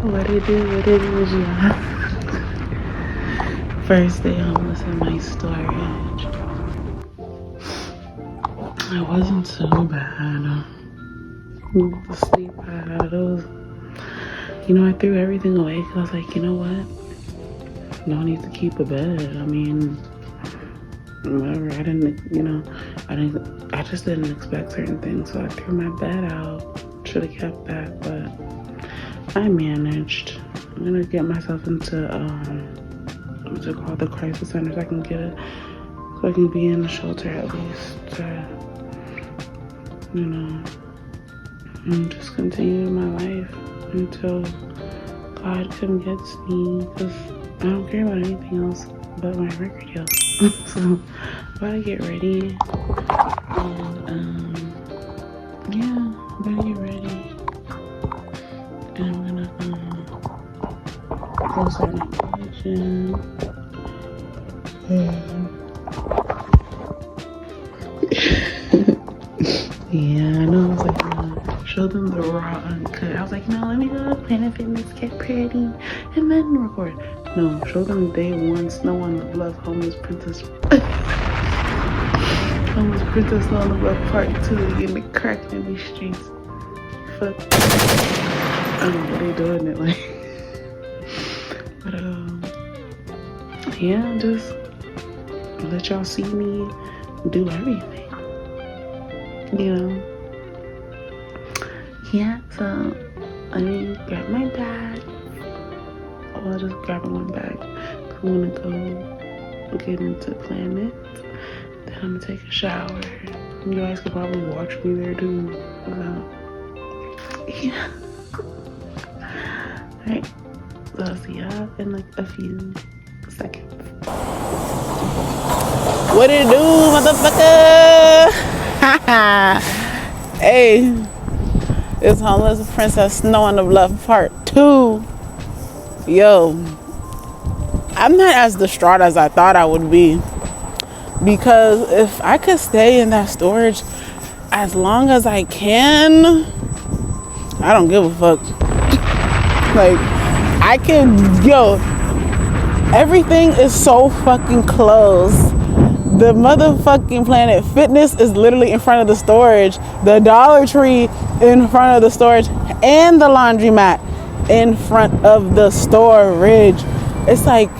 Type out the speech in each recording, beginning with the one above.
What it is, yeah. First day homeless in my storage. It wasn't so bad. The sleep I had, I threw everything away because I was like, you know what? No need to keep a bed. I mean, whatever. I just didn't expect certain things, so I threw my bed out. Should have kept that, but I managed. I'm gonna get myself into what's it called, the crisis center, so I can be in the shelter at least, and just continue my life until God come gets me, because I don't care about anything else but my record deal. So I'm about to get ready, and I'm gonna get ready, and I'm gonna go start my collection. Yeah, I know. I was like, show them the raw uncut. I was like, no, let me go to Planet Fitness, get pretty, and then record. No, show them day one, Snow on the Bluff, Homeless Princess. Homeless Princess Snow on the Bluff Part 2, getting it cracked in these streets. Fuck. I don't know what they doing it like. But, just let y'all see me do everything. So let me grab my bag. I'll just grab one bag. I'm gonna go get into Planet. Then I'm gonna take a shower. You guys could probably watch me there too. Alright. So I'll see y'all in like a few seconds. What it do, motherfucker? Hey, it's Homeless Princess Snow on the Bluff Part 2. Yo, I'm not as distraught as I thought I would be, because if I could stay in that storage as long as I can, I don't give a fuck. Like, I can, everything is so fucking close. The motherfucking Planet Fitness is literally in front of the storage. The Dollar Tree in front of the storage. And the laundromat in front of the storage. It's like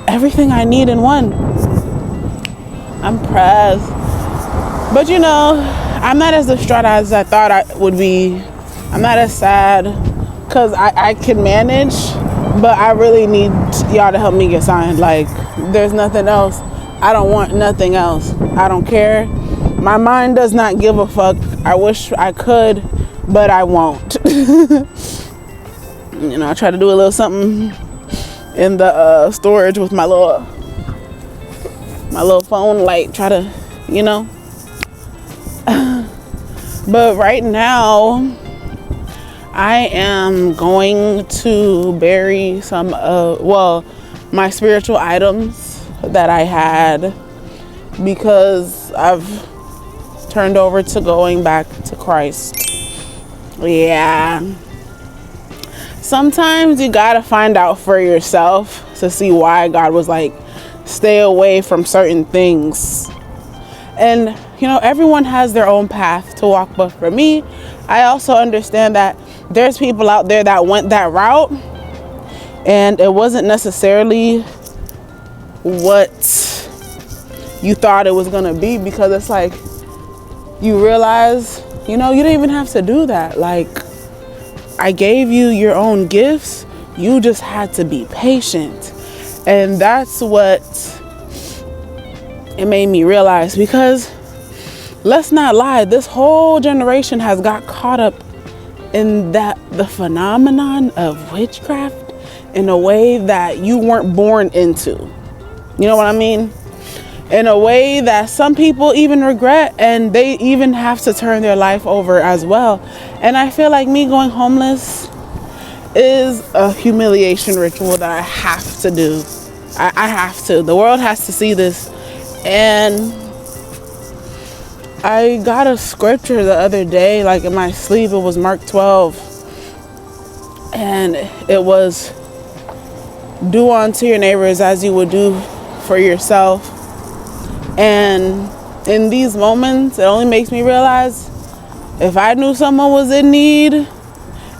everything I need in one. I'm pressed. But I'm not as distraught as I thought I would be. I'm not as sad because I can manage. But I really need y'all to help me get signed. Like, there's nothing else. I don't want nothing else. I don't care. My mind does not give a fuck. I wish I could, but I won't. I try to do a little something in the storage with my little phone light. Try to, But right now, I am going to bury some my spiritual items that I had, because I've turned over to going back to Christ. Yeah. Sometimes you gotta find out for yourself to see why God was like, stay away from certain things. And, everyone has their own path to walk. But for me, I also understand that there's people out there that went that route and it wasn't necessarily what you thought it was gonna be, because it's like you realize, you didn't even have to do that. Like, I gave you your own gifts. You just had to be patient. And that's what it made me realize, because let's not lie, this whole generation has got caught up in the phenomenon of witchcraft in a way that you weren't born into. You know what I mean? In a way that some people even regret, and they even have to turn their life over as well. And I feel like me going homeless is a humiliation ritual that I have to do. I have to. The world has to see this. And I got a scripture the other day, like in my sleep. It was Mark 12. And it was, do unto your neighbors as you would do for yourself. And in these moments, it only makes me realize, if I knew someone was in need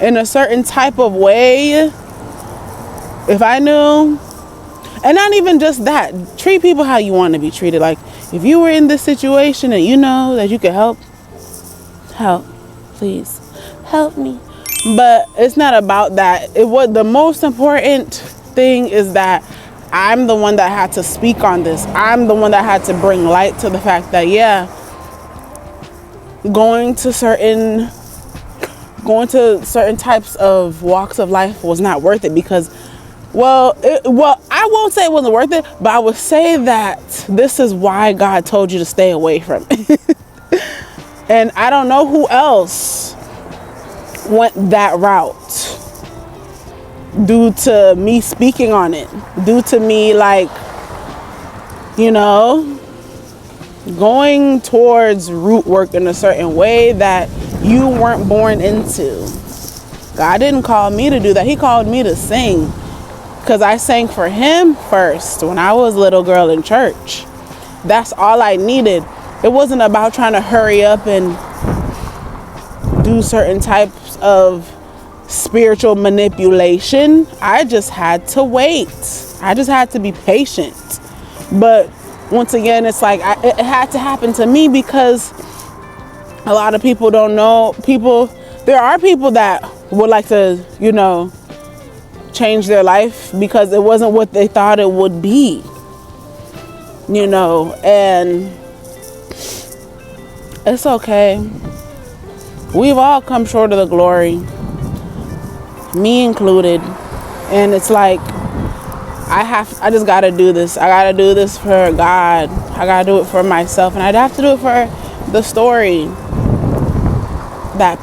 in a certain type of way, if I knew, and not even just that, treat people how you want to be treated. Like, if you were in this situation and you know that you could help, please help me. But it's not about that. The most important thing is that I'm the one that had to speak on this. I'm the one that had to bring light to the fact that, yeah, going to certain types of walks of life was not worth it, because I won't say it wasn't worth it, but I would say that this is why God told you to stay away from it. And I don't know who else went that route, due to me speaking on it, due to me, like, going towards root work in a certain way that you weren't born into. God didn't call me to do that. He called me to sing, because I sang for him first when I was a little girl in church. That's all I needed. It wasn't about trying to hurry up and do certain types of spiritual manipulation. I just had to wait. I just had to be patient. But once again, it's like it had to happen to me, because a lot of people don't know. There are people that would like to, change their life because it wasn't what they thought it would be, and it's okay. We've all come short of the glory, me included. And it's like, I just gotta do this. I gotta do this for God. I gotta do it for myself. And I'd have to do it for the story that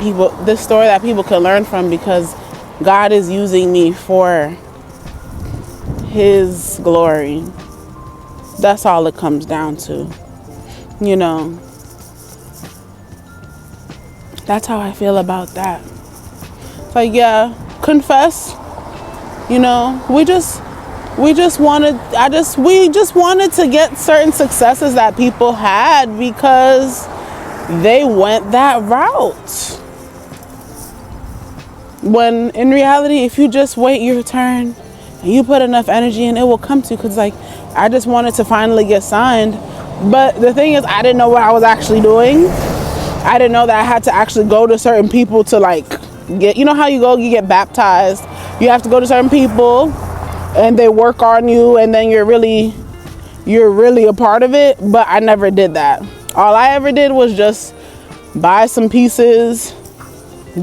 people can learn from, because God is using me for his glory. That's all it comes down to. That's how I feel about that. It's like, yeah, confess. We just wanted to get certain successes that people had because they went that route. When in reality, if you just wait your turn and you put enough energy in, it will come to you. Because I just wanted to finally get signed. But the thing is, I didn't know what I was actually doing. I didn't know that I had to actually go to certain people to get, how you get baptized. You have to go to certain people and they work on you, and then you're really a part of it. But I never did that. All I ever did was just buy some pieces,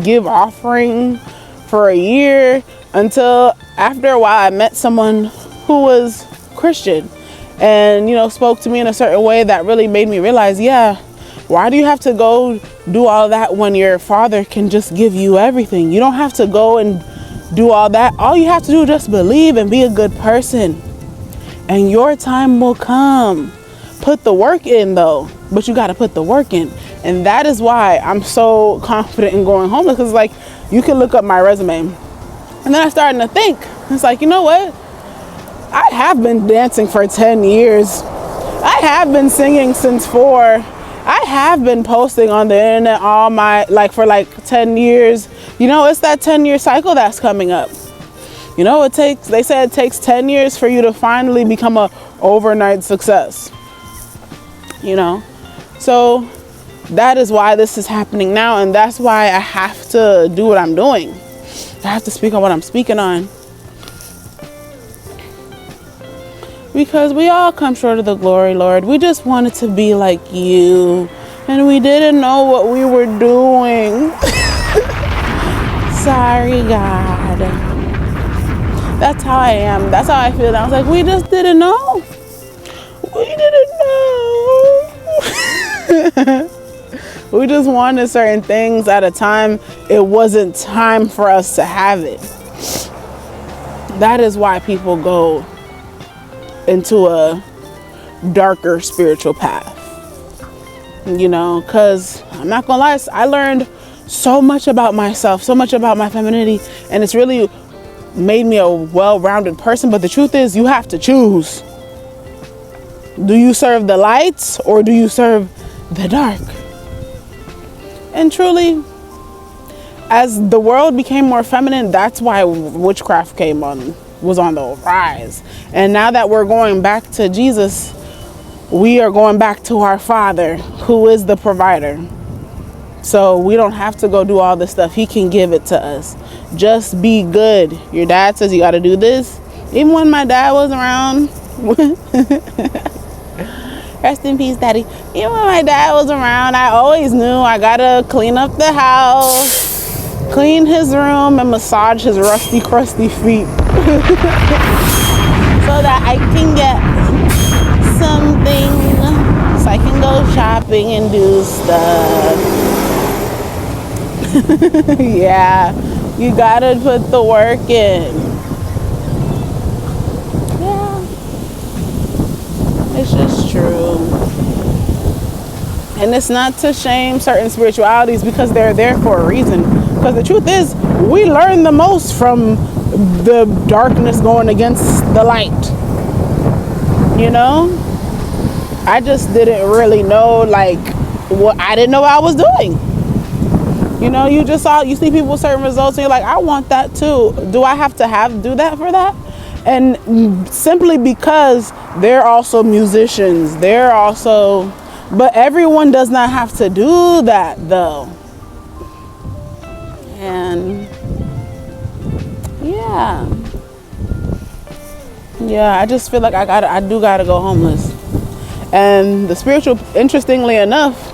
give offering for a year, until after a while I met someone who was Christian and, spoke to me in a certain way that really made me realize, yeah, why do you have to go do all that when your Father can just give you everything? You don't have to go and do all that. All you have to do is just believe and be a good person, and your time will come. Put the work in though, but you got to put the work in. And that is why I'm so confident in going homeless, because you can look up my resume. And then I started to think, it's like, you know what? I have been dancing for 10 years. I have been singing since 4. I have been posting on the internet for 10 years. It's that 10-year cycle that's coming up. They say it takes 10 years for you to finally become a overnight success. So that is why this is happening now. And that's why I have to do what I'm doing. I have to speak on what I'm speaking on. Because we all come short of the glory, Lord. We just wanted to be like you, and we didn't know what we were doing. Sorry, God. That's how I am. That's how I feel. I was like, we just didn't know. We didn't know. We just wanted certain things at a time. It wasn't time for us to have it. That is why people go into a darker spiritual path, because I'm not gonna lie, I learned so much about myself, so much about my femininity, and it's really made me a well-rounded person. But the truth is, you have to choose. Do you serve the lights or do you serve the dark? And truly, as the world became more feminine, that's why witchcraft was on the rise. And now that we're going back to Jesus, we are going back to our Father, who is the provider. So we don't have to go do all this stuff. He can give it to us. Just be good. Your dad says you got to do this. Even when my dad was around, rest in peace, Daddy. Even when my dad was around, I always knew I got to clean up the house, clean his room, and massage his rusty, crusty feet so that I can get something, so I can go shopping and do stuff. Yeah, you gotta put the work in. Yeah, it's just true. And it's not to shame certain spiritualities, because they're there for a reason. Because the truth is, we learn the most from the darkness going against the light. You know? I just didn't really know, like, what I didn't know what I was doing. You know, you see people with certain results and you're like, I want that too. Do I have to do that for that? And simply because they're also musicians, but everyone does not have to do that though. And yeah, I just feel like I do gotta go homeless. And interestingly enough,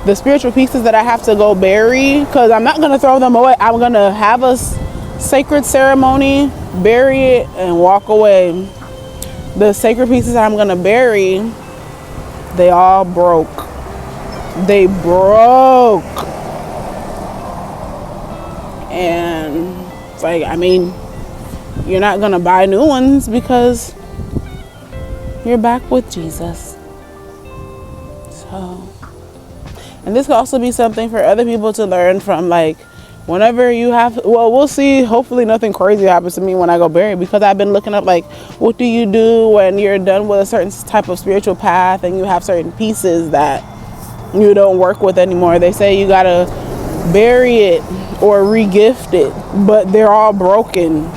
the spiritual pieces that I have to go bury, because I'm not going to throw them away. I'm going to have a sacred ceremony, bury it, and walk away. The sacred pieces that I'm going to bury, they all broke. They broke. And it's like, I mean, you're not going to buy new ones because you're back with Jesus. So... And this could also be something for other people to learn from, like, whenever you we'll see, hopefully nothing crazy happens to me when I go bury, because I've been looking up, like, what do you do when you're done with a certain type of spiritual path and you have certain pieces that you don't work with anymore. They say you gotta bury it or re-gift it, but they're all broken.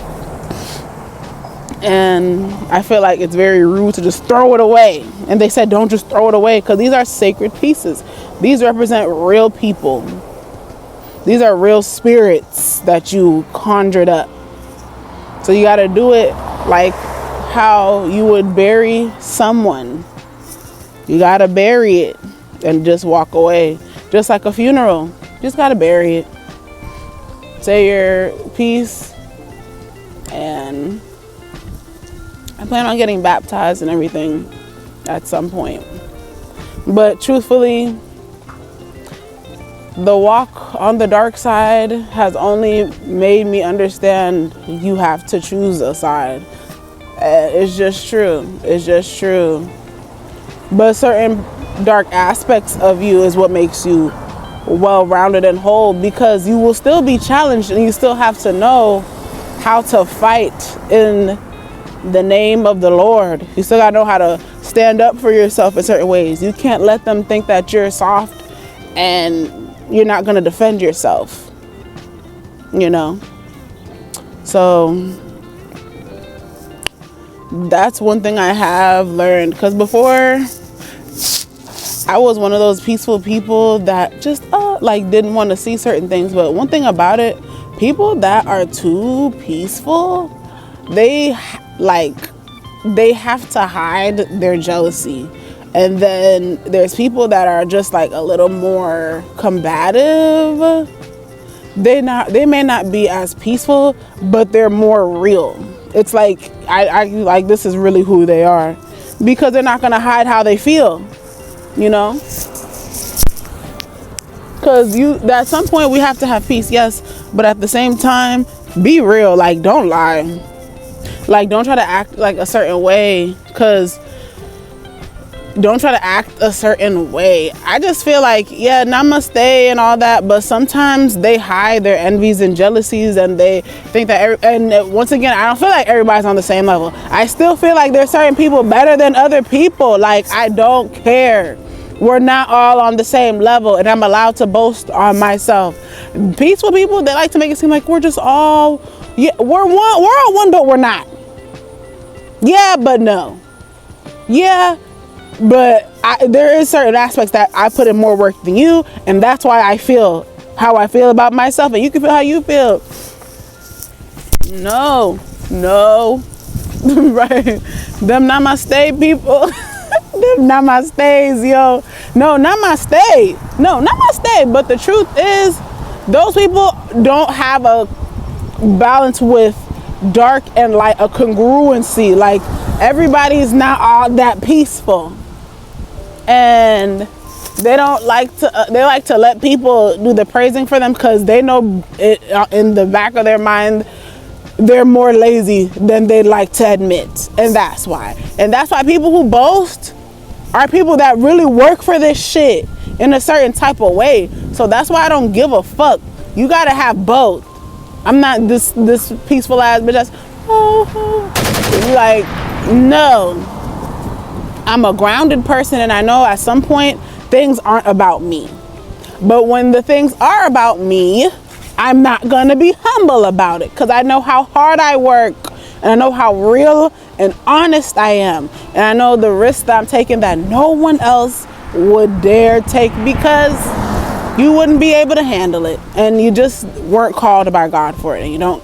And I feel like it's very rude to just throw it away. And they said don't just throw it away, because these are sacred pieces. These represent real people. These are real spirits that you conjured up. So you got to do it like how you would bury someone. You got to bury it and just walk away. Just like a funeral. Just got to bury it. Say your piece. And I plan on getting baptized and everything at some point. But truthfully, the walk on the dark side has only made me understand you have to choose a side. It's just true. It's just true. But certain dark aspects of you is what makes you well-rounded and whole, because you will still be challenged and you still have to know how to fight in the name of the Lord. You still gotta know how to stand up for yourself in certain ways. You can't let them think that you're soft and you're not gonna defend yourself, you know? So that's one thing I have learned, because before I was one of those peaceful people that just didn't want to see certain things. But one thing about it, people that are too peaceful, they have to hide their jealousy. And then there's people that are just like a little more combative. They may not be as peaceful, but they're more real. It's like I like, this is really who they are, because they're not gonna hide how they feel, you know. Because at some point we have to have peace, yes, but at the same time, be real. Like, don't lie. Like, don't try to act like a certain way, because don't try to act a certain way. I just feel like, yeah, namaste and all that, but sometimes they hide their envies and jealousies, and they think that and once again, I don't feel like everybody's on the same level. I still feel like there's certain people better than other people. Like, I don't care. We're not all on the same level, and I'm allowed to boast on myself. Peaceful people, they like to make it seem like we're just all, yeah, we're all one, but we're not. Yeah, but no. Yeah, but there is certain aspects that I put in more work than you, and that's why I feel how I feel about myself, and you can feel how you feel. No, right? Them namaste people, them namastes, yo. No, namaste. But the truth is, those people don't have a balance with dark and light, a congruency. Like, everybody's not all that peaceful, and they don't like to they like to let people do the praising for them, because they know it, in the back of their mind, they're more lazy than they like to admit. And that's why people who boast are people that really work for this shit in a certain type of way. So that's why I don't give a fuck. You gotta have both. I'm not this peaceful ass bitch that's like, no. I'm a grounded person, and I know at some point things aren't about me. But when the things are about me, I'm not gonna be humble about it, because I know how hard I work, and I know how real and honest I am, and I know the risks that I'm taking that no one else would dare take, because you wouldn't be able to handle it, and you just weren't called by God for it, and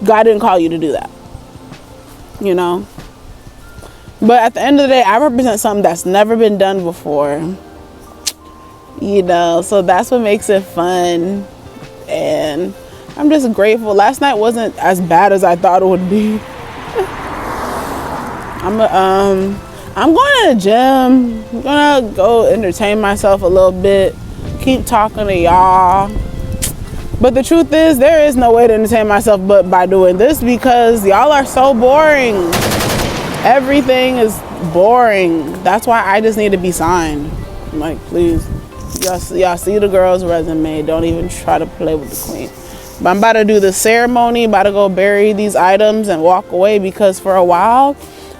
God didn't call you to do that, you know. But at the end of the day, I represent something that's never been done before, you know, so that's what makes it fun. And I'm just grateful. Last night wasn't as bad as I thought it would be. I'm going to the gym. I'm gonna go entertain myself a little bit, keep talking to y'all. But the truth is, there is no way to entertain myself but by doing this, because y'all are so boring. Everything is boring. That's why I just need to be signed. I'm like, please, y'all see the girl's resume. Don't even try to play with the queen. But I'm about to do the ceremony, about to go bury these items and walk away, because for a while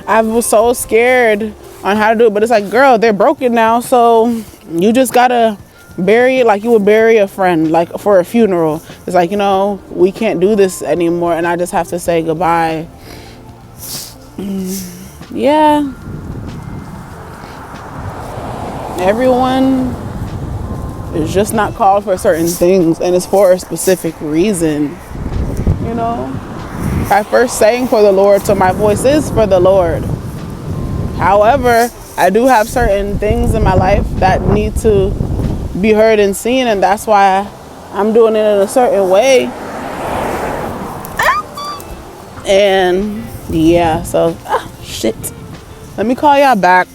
I was so scared on how to do it. But it's like, girl, they're broken now, so you just gotta bury it like you would bury a friend, like for a funeral. It's like, you know, we can't do this anymore, and I just have to say goodbye. Yeah, everyone is just not called for certain things, and it's for a specific reason, you know. I first sang for the Lord, so my voice is for the Lord. However, I do have certain things in my life that need to be heard and seen, and that's why I'm doing it in a certain way. And yeah, so shit. Let me call y'all back.